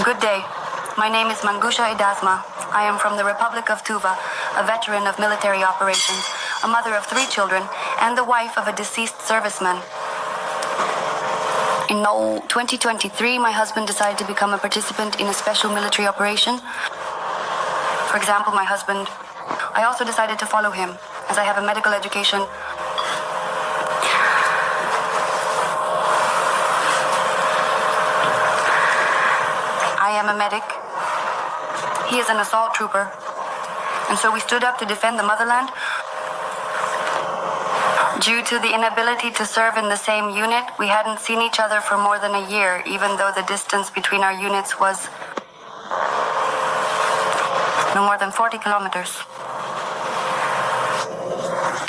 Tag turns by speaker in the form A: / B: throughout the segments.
A: Good day. My name is Mangusha Idasma. I am from the Republic of Tuva, a veteran of military operations, a mother of 3 children, and the wife of a deceased serviceman. In 2023, my husband decided to become a participant in a special military operation. For example, I also decided to follow him, as I have a medical education. I am a medic. He is an assault trooper. And so we stood up to defend the motherland. Due to the inability to serve in the same unit, we hadn't seen each other for more than a year, even though the distance between our units was no more than 40 kilometers.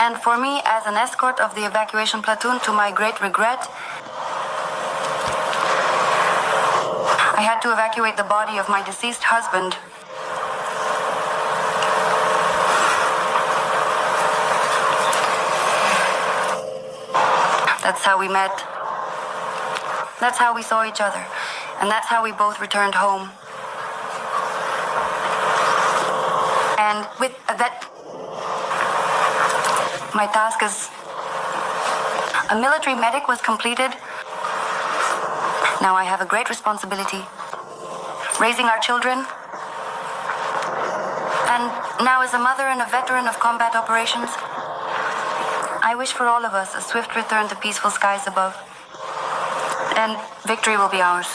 A: And for me, as an escort of the evacuation platoon, to my great regret, I had to evacuate the body of my deceased husband. That's how we met. That's how we saw each other. And that's how we both returned home. And with that, my task as a military medic was completed. Now I have a great responsibility, raising our children. And now as a mother and a veteran of combat operations, I wish for all of us a swift return to peaceful skies above. And victory will be ours.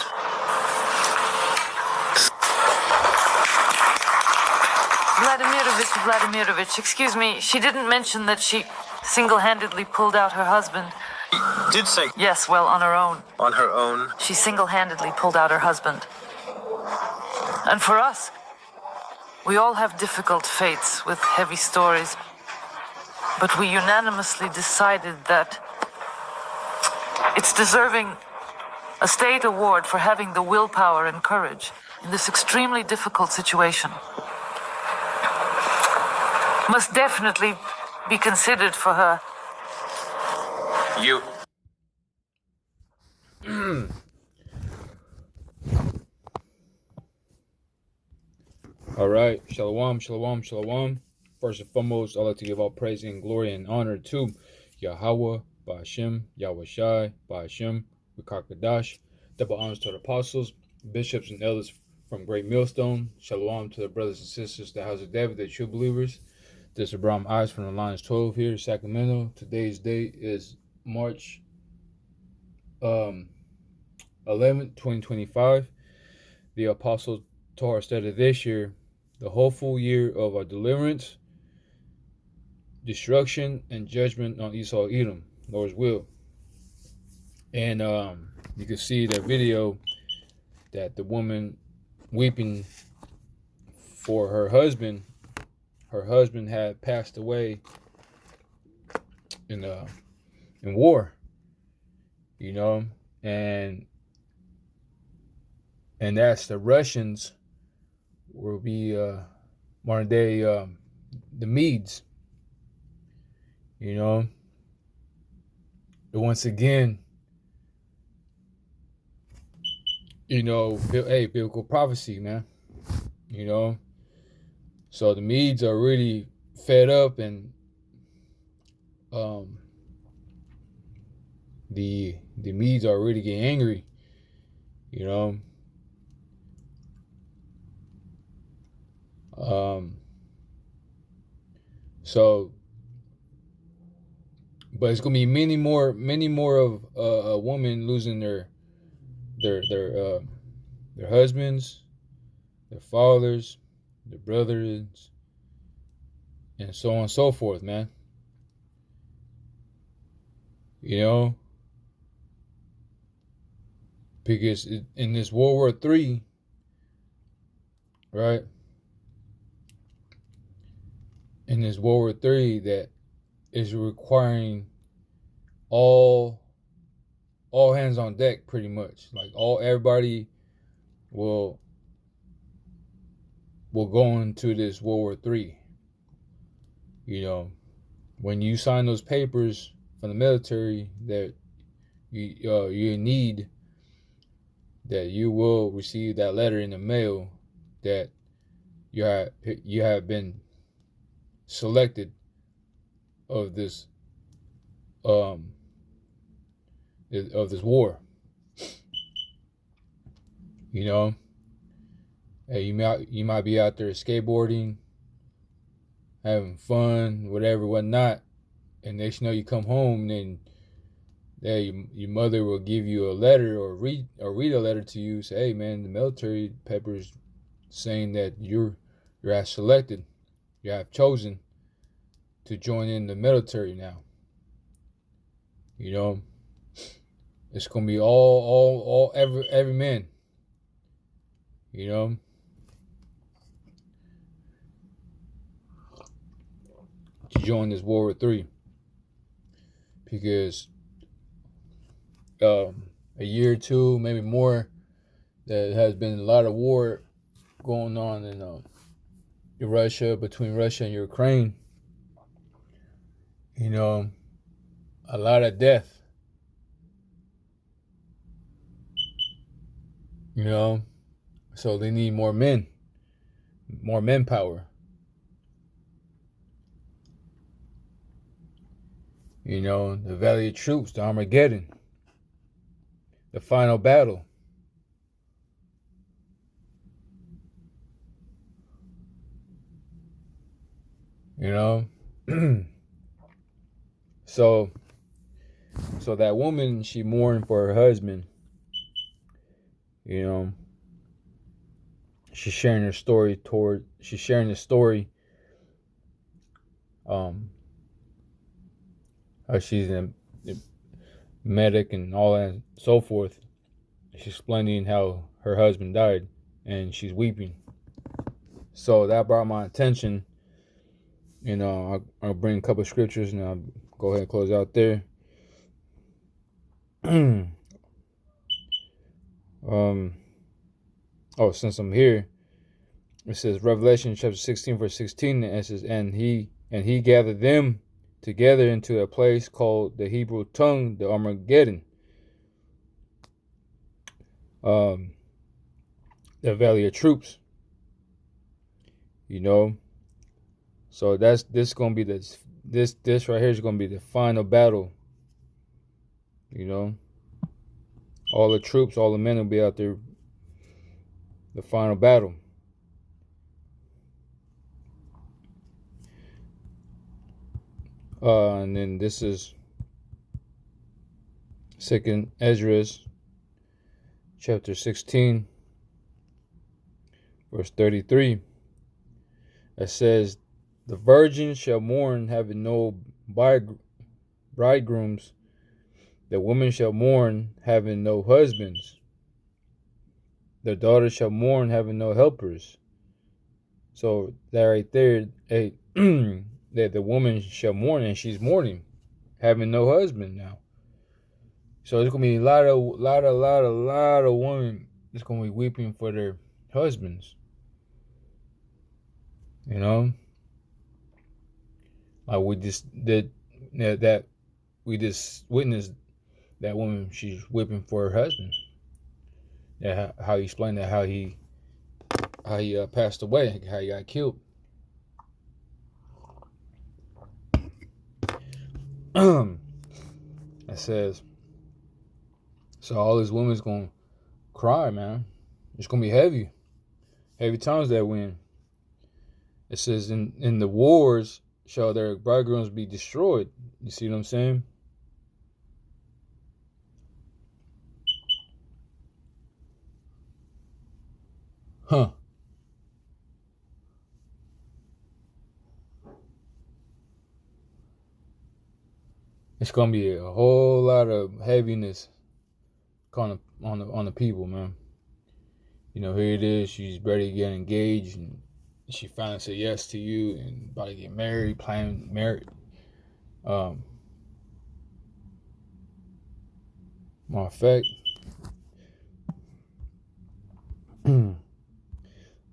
B: Vladimirovich, excuse me, she didn't mention that she single-handedly pulled out her husband.
C: Did say.
B: Yes, well, on her own.
C: On her own?
B: She single-handedly pulled out her husband. And for us, we all have difficult fates with heavy stories. But we unanimously decided that it's deserving a state award for having the willpower and courage in this extremely difficult situation. Must definitely be considered for her.
C: You.
D: All right, shalom, shalom, shalom. First and foremost, I'd like to give all praise and glory and honor to Yahweh, Ba'ashem, Yahweh Shai, Ba'ashem, Rikakadash. Double honors to the apostles, bishops, and elders from Great Millstone. Shalom to the brothers and sisters, the house of David, the true believers. This is Abraham Eyes from the Lions 12 here in Sacramento. Today's date is March 11th, 2025. The apostle Torah stated this year, the hopeful year of our deliverance, destruction, and judgment on Esau Edom, Lord's will. And you can see that video that the woman weeping for her husband had passed away in war, you know, and that's the Russians will be modern day the Medes, you know. But once again, you know, biblical prophecy, man, you know. So the Medes are really fed up, and the Medes are really getting angry, you know. So, but it's gonna be many more of a woman losing their husbands, their fathers, their brothers, and so on and so forth, man. You know, because in this World War III, right? In this World War III, that is requiring all hands on deck, pretty much. Like everybody will go into this World War III. You know, when you sign those papers from the military that you need that you will receive that letter in the mail that you have been selected of this um of this war. You know, hey, you might be out there skateboarding, having fun, whatever, whatnot, and next you know you come home, and then your mother will give you a letter or read a letter to you. Say, hey man, the military papers saying that you're as selected, you have chosen to join in the military now. You know, it's gonna be all every man. You know, to join this World War III, because a year or two, maybe more, there has been a lot of war going on in Russia, between Russia and Ukraine. You know, a lot of death. You know, so they need more men, more manpower. You know, the valiant troops, the Armageddon, the final battle. You know, so that woman, she mourned for her husband. You know, she's sharing the story. How she's a medic and all that and so forth. She's explaining how her husband died, and she's weeping. So that brought my attention. You know, I'll bring a couple of scriptures and I'll go ahead and close out there. Since I'm here, it says Revelation chapter 16 verse 16, and it says, and he gathered them together into a place called the Hebrew tongue, the Armageddon, the valley of troops. You know, so this gonna be this right here is gonna be the final battle. You know, all the troops, all the men will be out there. The final battle. And then this is 2nd Ezra chapter 16 verse 33. It says, the virgin shall mourn, having no bridegrooms. The woman shall mourn, having no husbands. The daughter shall mourn, having no helpers. So that right there, that the woman shall mourn, and she's mourning, having no husband now. So there's gonna be a lot of women that's gonna be weeping for their husbands. You know, like we just witnessed that woman. She's weeping for her husband. That how he explained that how he passed away, how he got killed. It says, so all these women's gonna cry, man. It's gonna be heavy times that win. It says, in the wars shall their bridegrooms be destroyed. You see what I'm saying? Huh. It's gonna be a whole lot of heaviness kind of on the people, man. You know, here it is, she's ready to get engaged, and she finally said yes to you, and about to get married, planning marriage. Matter of fact,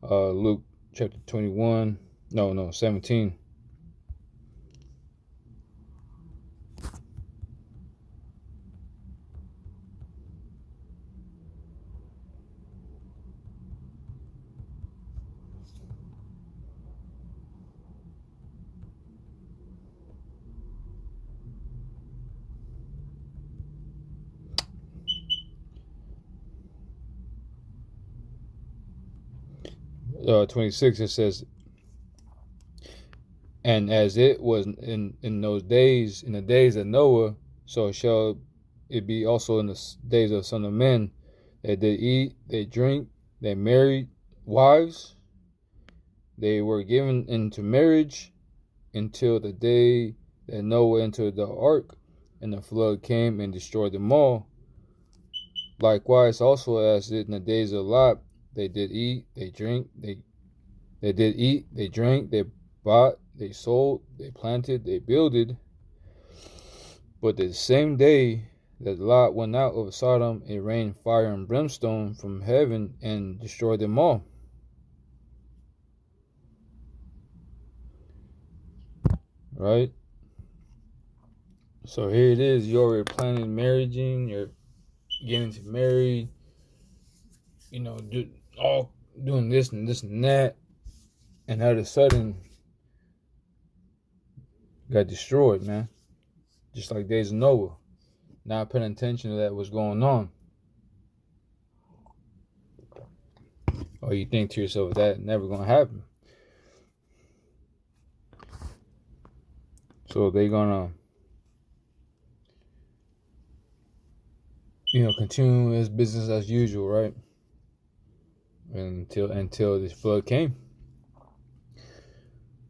D: Luke chapter 21, 17. 26, it says, and as it was in those days, in the days of Noah, so shall it be also in the days of the Son of Men. They did eat, they drink, they married wives, they were given into marriage until the day that Noah entered the ark, and the flood came and destroyed them all. Likewise, also as in the days of Lot, they did eat, they drink, they did eat, they drank, they bought, they sold, they planted, they builded. But the same day that Lot went out of Sodom, it rained fire and brimstone from heaven and destroyed them all. Right? So here it is. You're already planning marriage, you're getting to marry, all doing this and this and that. And all of a sudden, got destroyed, man. Just like days of Noah. Not paying attention to that, what's going on. Or you think to yourself, that never going to happen. So they're going to, continue as business as usual, right? Until this flood came.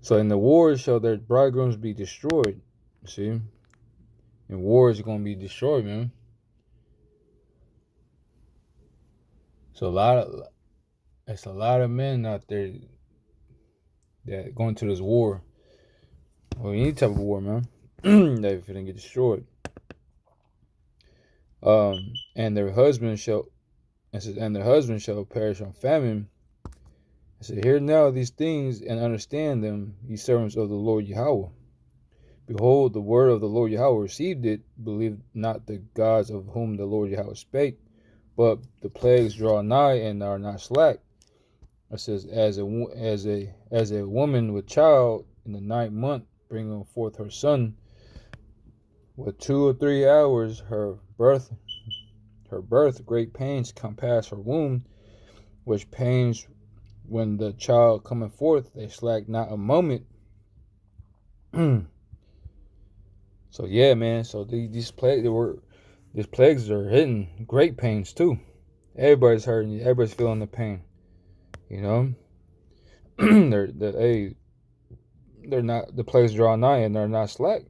D: So in the wars shall their bridegrooms be destroyed. See? And wars are going to be destroyed, man. So it's a lot of men out there that going to this war, or any type of war, man, that if it didn't get destroyed. And their husband shall perish on famine. I said, hear now these things and understand them, ye servants of the Lord Yahweh. Behold, the word of the Lord Yahweh received it. Believe not the gods of whom the Lord Yahweh spake, but the plagues draw nigh and are not slack. It says, as a woman with child in the 9th month, bringing forth her son, with 2 or 3 hours her birth, great pains compass her womb, which pains when the child cometh forth, they slack not a moment. So yeah, man. So these plagues are hitting great pains too. Everybody's hurting. Everybody's feeling the pain. they're not, the plagues draw nigh and they're not slack.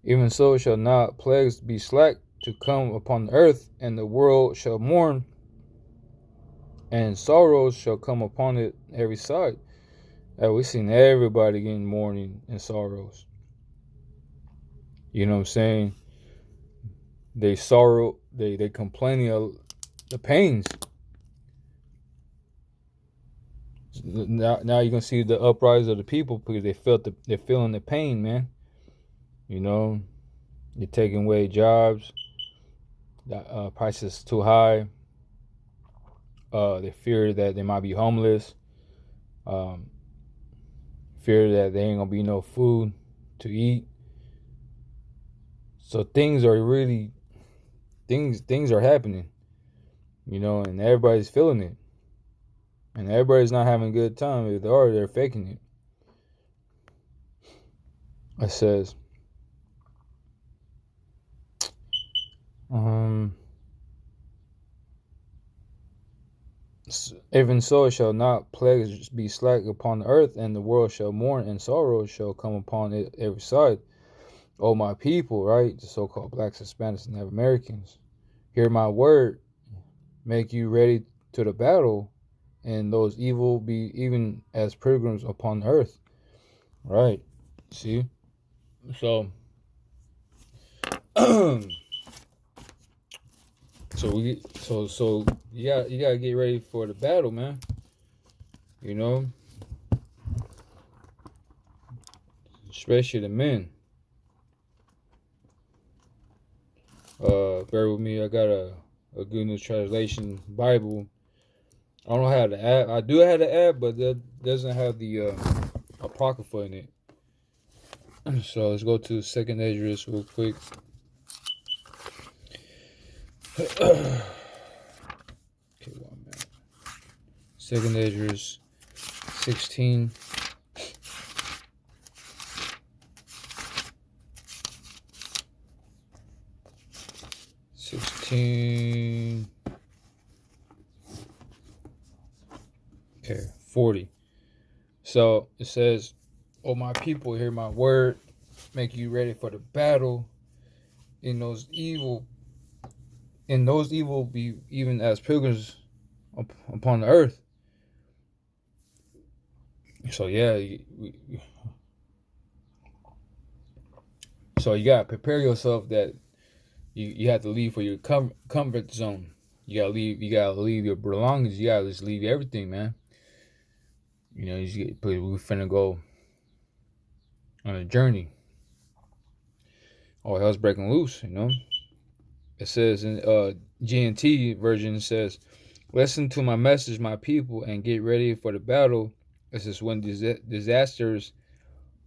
D: Even so shall not plagues be slack to come upon the earth, and the world shall mourn, and sorrows shall come upon it every side. We've seen everybody getting mourning and sorrows. You know what I'm saying? They sorrow, they complaining of the pains. Now you're gonna see the uprising of the people because they're feeling the pain, man. You're taking away jobs. The prices too high. They fear that they might be homeless. Fear that there ain't gonna be no food to eat. So things are happening, and everybody's feeling it. And everybody's not having a good time. If they are, they're faking it. It says, even so shall not plagues be slack upon the earth, and the world shall mourn, and sorrow shall come upon it every side. Oh, my people, right? The so-called blacks, Hispanics, and Native Americans, hear my word, make you ready to the battle, and those evil be even as pilgrims upon the earth. Right? See? So, so you gotta get ready for the battle, man. Especially the men. Bear with me. I got a Good News Translation Bible. I don't have the app. I do have the app, but that doesn't have the Apocrypha in it. So let's go to 2nd Esdras real quick. Okay, 1 minute. Second Esdras 16. Okay, 40. So it says, "Oh my people, hear my word, make you ready for the battle. In those evil be even as pilgrims upon the earth." So yeah, so you gotta prepare yourself that you have to leave for your comfort zone. You gotta leave your belongings. You gotta just leave everything, man. You know, we're finna go on a journey. Oh, hell's breaking loose, you know. It says in GNT version, it says, "Listen to my message, my people, and get ready for the battle. It says, when disasters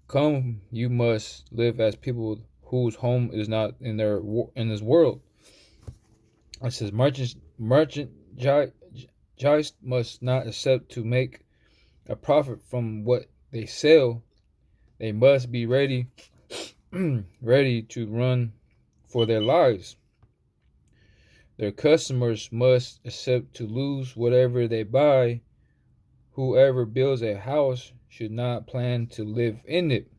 D: come, you must live as people whose home is not in this world." It says, merchants must not accept to make a profit from what they sell. They must be ready ready to run for their lives. Their customers must accept to lose whatever they buy. Whoever builds a house should not plan to live in it.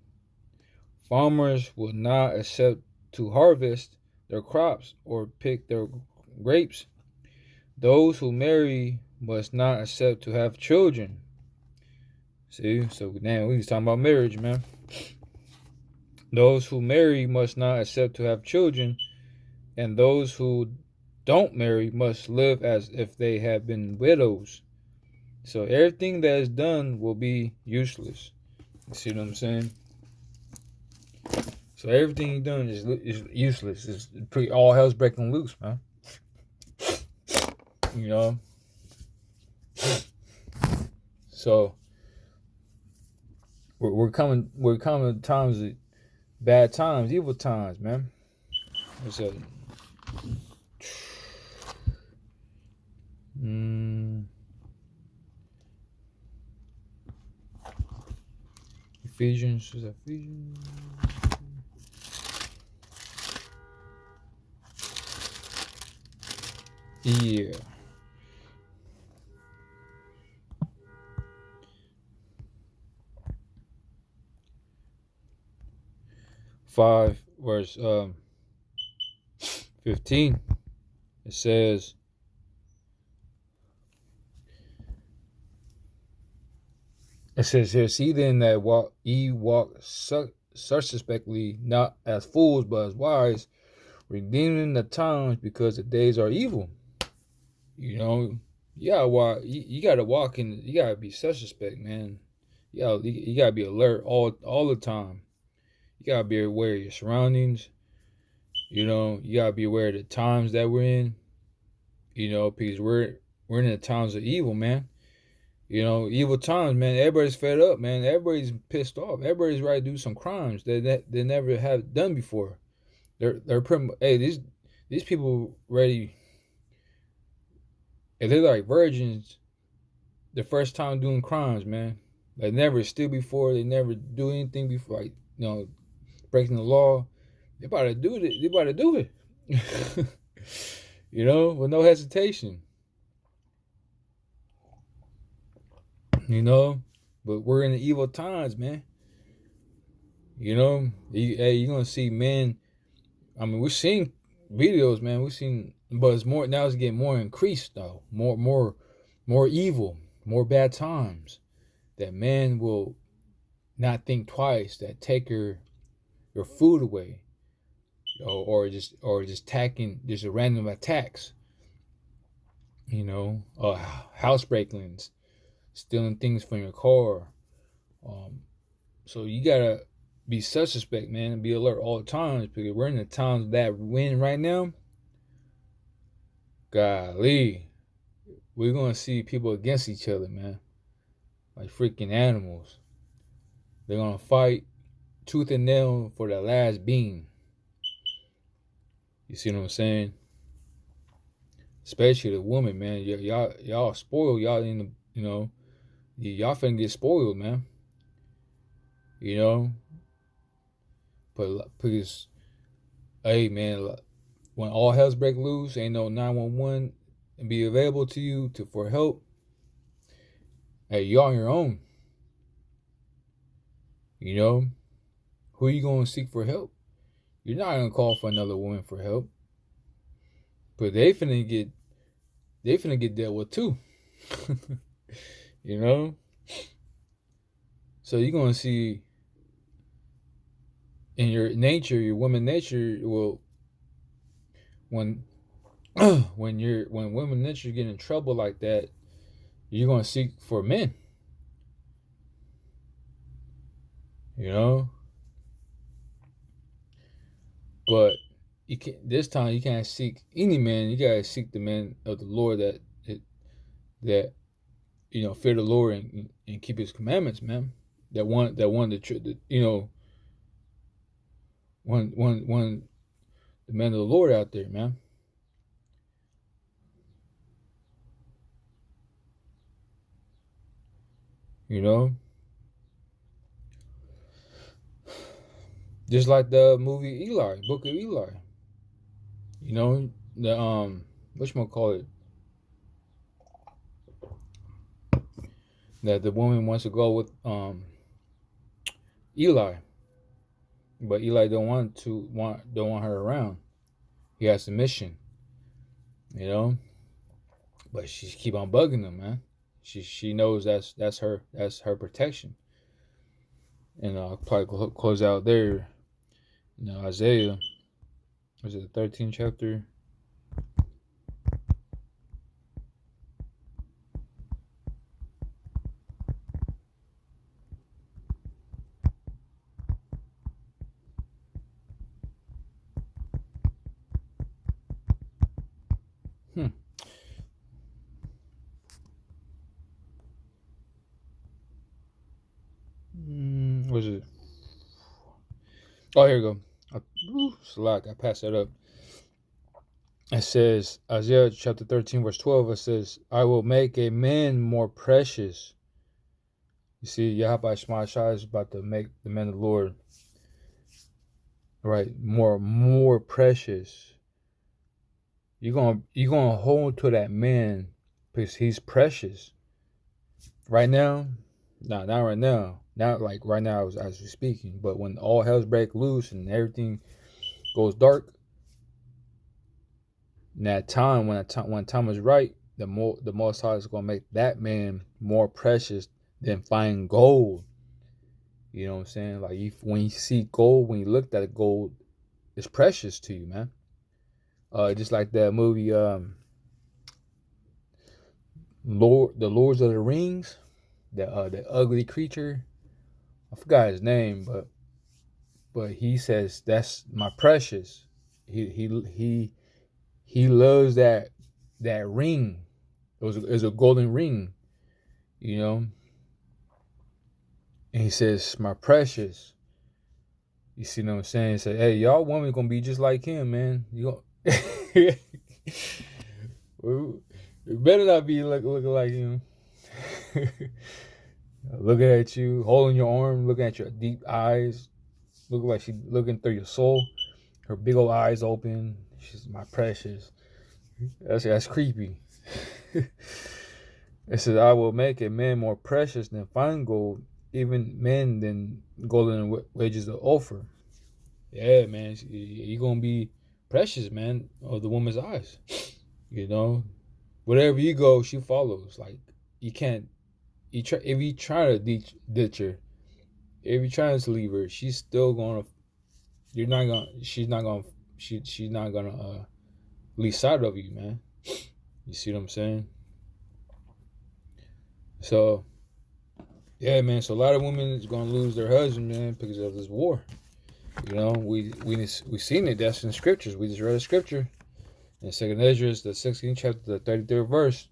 D: Farmers will not accept to harvest their crops or pick their grapes. Those who marry must not accept to have children. See, so now we was talking about marriage, man. Those who marry must not accept to have children, and those who don't marry must live as if they had been widows. So everything that is done will be useless. You see what I'm saying? So everything you've done is useless. It's pretty all hell's breaking loose, man. You know. So we're coming to times of bad times, evil times, man. What's up? Ephesians, is that Ephesians? Yeah. 5 verse 15. It says, here, "See then that ye walk circumspectly, not as fools, but as wise, redeeming the times, because the days are evil." You know, you gotta walk. You gotta walk in. You gotta be circumspect, man. You gotta be alert all the time. You gotta be aware of your surroundings. You know, you gotta be aware of the times that we're in. You know, because we're in the times of evil, man. You know, evil times, man. Everybody's fed up, man. Everybody's pissed off. Everybody's ready to do some crimes that they never have done before. They're pretty. Hey, these people ready. If they're like virgins, the first time doing crimes, man. They never steal before. They never do anything before, like, you know, breaking the law. They about to do it. They about to do it. You know, with no hesitation. You know, but we're in the evil times, man. You know, you're gonna see men. I mean, we're seeing videos, man. We've seen, but it's more now. It's getting more increased, though. More evil, more bad times. That men will not think twice. That take your food away, or just attacking, just a random attacks. You know, house break-ins, stealing things from your car. So you gotta be suspect, man, and be alert all the time, because we're in the times that we're in right now. Golly, we're gonna see people against each other, man, like freaking animals. They're gonna fight tooth and nail for the last beam. You see what I'm saying? Especially the woman, man. Y'all spoiled. Y'all in You know, y'all finna get spoiled, man. You know, but because hey, man, when all hell's break loose, ain't no 911 and be available to you for help. Hey, you're on your own. You know, who are you gonna seek for help? You're not gonna call for another woman for help, but they finna get dealt with too. You know, so you're gonna see in your nature, your woman nature will when when women nature get in trouble like that, you're gonna seek for men. You know, but you can't this time you can't seek any man. You gotta seek the man of the Lord that fear the Lord and keep His commandments, man. That one the one the man of the Lord out there, man. You know, just like the movie Eli, Book of Eli. You know the call it that the woman wants to go with Eli, but Eli don't want her around. He has a mission, you know, but she keep on bugging him, man. She knows that's her protection, and I'll probably close out there. Isaiah, was it the 13th chapter? Was it? Oh, here we go. Slack. I passed that up. It says, Isaiah chapter 13, verse 12, it says, I will make a man more precious. You see, Yahweh Shai is about to make the man of the Lord, right, more precious. You're gonna hold to that man because he's precious. Right now, not right now. Not like right now as we're speaking, but when all hell's break loose and everything goes dark, in that time when time is right, the Most High is gonna make that man more precious than fine gold. You know what I'm saying? Like when you see gold, when you look at gold, it's precious to you, man. Just like that movie, the Lords of the Rings, the ugly creature. I forgot his name, but he says that's my precious. He loves that ring. It was a golden ring, you know. And he says, my precious. You see what I'm saying? He said, hey, y'all women gonna be just like him, man. You gonna it better not be looking like him. Looking at you, holding your arm, looking at your deep eyes, looking like she's looking through your soul. Her big old eyes open. She's my precious. That's creepy. It says, I will make a man more precious than fine gold, even men than golden wages of Ophir. Yeah, man, you're gonna be precious, man, of the woman's eyes. You know, wherever you go, she follows. Like you can't. If you try to ditch her, if you try to leave her, she's still gonna. You're not gonna. She's not gonna. She's not gonna lose sight of you, man. You see what I'm saying? So, yeah, man. So a lot of women is gonna lose their husband, man, because of this war. You know, we seen it. That's in the scriptures. We just read a scripture in Second Ezra, the 16th chapter, the 33rd verse,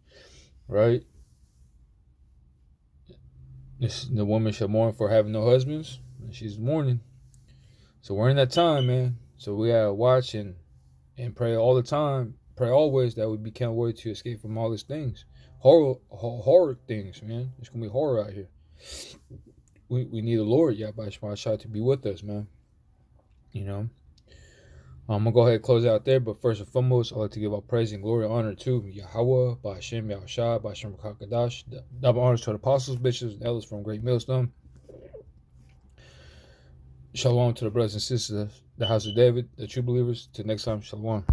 D: right? The woman shall mourn for having no husbands, and she's mourning. So we're in that time, man. So we gotta watch and pray all the time, pray always that we become worthy to escape from all these things, horror things, man. It's gonna be horror out here. We need the Lord, Yahweh Shai, to be with us, man. You know. I'm gonna go ahead and close out there, but first and foremost, I'd like to give all praise and glory and honor to Yahweh, Ba'ashem, Yahushua, Ba'ashem Kadash, double honors to the apostles, bishops, and elders from Great Millstone. Shalom to the brothers and sisters, the house of David, the true believers. Till next time, shalom.